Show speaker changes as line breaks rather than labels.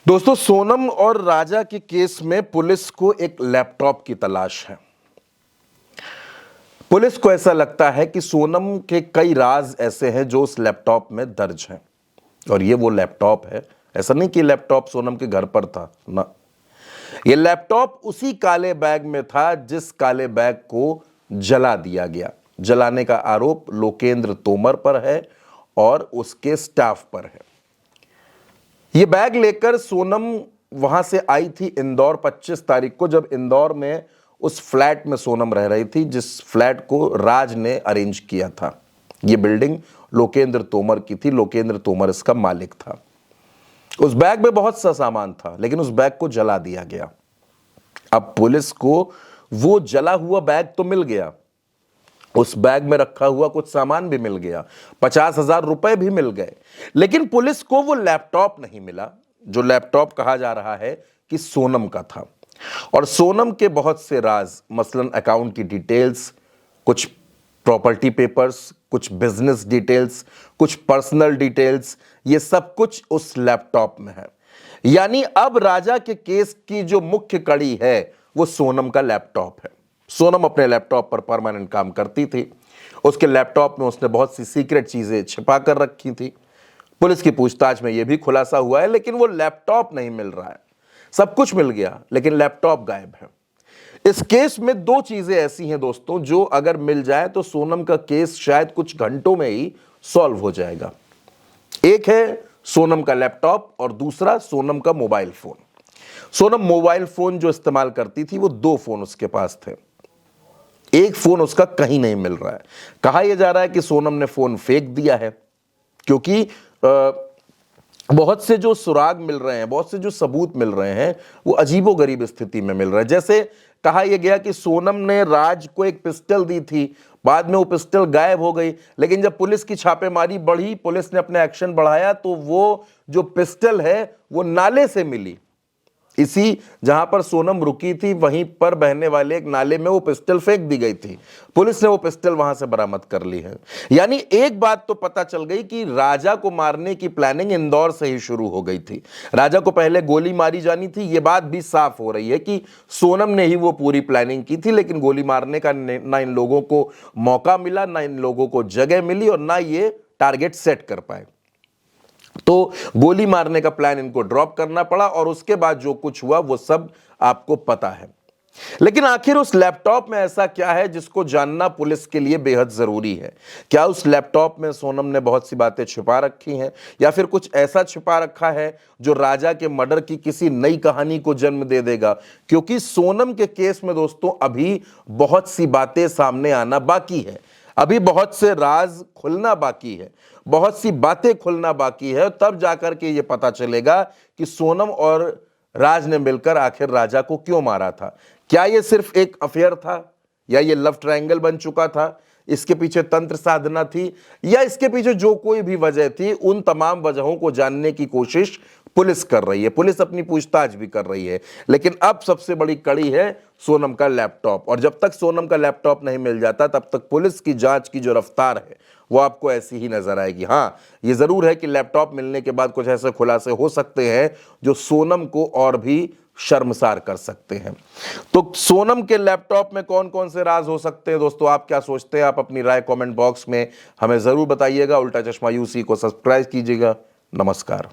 दोस्तों, सोनम और राजा के केस में पुलिस को एक लैपटॉप की तलाश है। पुलिस को ऐसा लगता है कि सोनम के कई राज ऐसे हैं जो उस लैपटॉप में दर्ज हैं और ये वो लैपटॉप है। ऐसा नहीं कि लैपटॉप सोनम के घर पर था ना, ये लैपटॉप उसी काले बैग में था जिस काले बैग को जला दिया गया। जलाने का आरोप लोकेंद्र तोमर पर है और उसके स्टाफ पर है। ये बैग लेकर सोनम वहां से आई थी इंदौर 25 तारीख को, जब इंदौर में उस फ्लैट में सोनम रह रही थी जिस फ्लैट को राज ने अरेंज किया था। ये बिल्डिंग लोकेंद्र तोमर की थी, लोकेंद्र तोमर इसका मालिक था। उस बैग में बहुत सा सामान था लेकिन उस बैग को जला दिया गया। अब पुलिस को वो जला हुआ बैग तो मिल गया, उस बैग में रखा हुआ कुछ सामान भी मिल गया, 50,000 रुपए भी मिल गए, लेकिन पुलिस को वो लैपटॉप नहीं मिला जो लैपटॉप कहा जा रहा है कि सोनम का था। और सोनम के बहुत से राज, मसलन अकाउंट की डिटेल्स, कुछ प्रॉपर्टी पेपर्स, कुछ बिजनेस डिटेल्स, कुछ पर्सनल डिटेल्स, ये सब कुछ उस लैपटॉप में है। यानी अब राजा के केस की जो मुख्य कड़ी है वो सोनम का लैपटॉप है। सोनम अपने लैपटॉप पर परमानेंट काम करती थी, उसके लैपटॉप में उसने बहुत सी सीक्रेट चीजें छिपा कर रखी थी। पुलिस की पूछताछ में यह भी खुलासा हुआ है, लेकिन वो लैपटॉप नहीं मिल रहा है। सब कुछ मिल गया लेकिन लैपटॉप गायब है। इस केस में दो चीजें ऐसी हैं दोस्तों जो अगर मिल जाए तो सोनम का केस शायद कुछ घंटों में ही सॉल्व हो जाएगा। एक है सोनम का लैपटॉप और दूसरा सोनम का mobile phone. Sonam mobile phone जो इस्तेमाल करती थी वो दो फोन उसके पास थे, एक फोन उसका कहीं नहीं मिल रहा है। कहा यह जा रहा है कि सोनम ने फोन फेंक दिया है क्योंकि बहुत से जो सुराग मिल रहे हैं, बहुत से जो सबूत मिल रहे हैं वो अजीबोगरीब स्थिति में मिल रहे हैं। जैसे कहा यह गया कि सोनम ने राज को एक पिस्टल दी थी, बाद में वो पिस्टल गायब हो गई, लेकिन जब पुलिस की छापेमारी बढ़ी, पुलिस ने अपना एक्शन बढ़ाया तो वो जो पिस्टल है वो नाले से मिली। इसी जहां पर सोनम रुकी थी वहीं पर बहने वाले एक नाले में वो पिस्टल फेंक दी गई थी। पुलिस ने वो पिस्टल वहां से बरामद कर ली है। यानी एक बात तो पता चल गई कि राजा को मारने की प्लानिंग इंदौर से ही शुरू हो गई थी। राजा को पहले गोली मारी जानी थी, ये बात भी साफ हो रही है कि सोनम ने ही वो पूरी प्लानिंग की थी, लेकिन गोली मारने का ना इन लोगों को मौका मिला, ना इन लोगों को जगह मिली और ना ये टारगेट सेट कर पाए। तो गोली मारने का प्लान इनको ड्रॉप करना पड़ा और उसके बाद जो कुछ हुआ वो सब आपको पता है। लेकिन आखिर उस लैपटॉप में ऐसा क्या है जिसको जानना पुलिस के लिए बेहद जरूरी है? क्या उस लैपटॉप में सोनम ने बहुत सी बातें छिपा रखी हैं या फिर कुछ ऐसा छिपा रखा है जो राजा के मर्डर की किसी नई कहानी को जन्म दे देगा? क्योंकि सोनम के केस में दोस्तों अभी बहुत सी बातें सामने आना बाकी है, अभी बहुत से राज खुलना बाकी है, बहुत सी बातें खुलना बाकी है। तब जाकर के ये पता चलेगा कि सोनम और राज ने मिलकर आखिर राजा को क्यों मारा था। क्या ये सिर्फ एक अफेयर था या ये लव ट्रायंगल बन चुका था? इसके पीछे तंत्र साधना थी या इसके पीछे जो कोई भी वजह थी, उन तमाम वजहों को जानने की कोशिश पुलिस कर रही है। पुलिस अपनी पूछताछ भी कर रही है, लेकिन अब सबसे बड़ी कड़ी है सोनम का लैपटॉप। और जब तक सोनम का लैपटॉप नहीं मिल जाता तब तक पुलिस की जांच की जो रफ्तार है वो आपको ऐसी ही नजर आएगी। हाँ, ये जरूर है कि लैपटॉप मिलने के बाद कुछ ऐसे खुलासे हो सकते हैं जो सोनम को और भी शर्मसार कर सकते हैं। तो सोनम के लैपटॉप में कौन कौन से राज हो सकते हैं दोस्तों, आप क्या सोचते हैं? आप अपनी राय कमेंट बॉक्स में हमें जरूर बताइएगा। उल्टा चश्मा यूसी को सब्सक्राइब कीजिएगा। नमस्कार।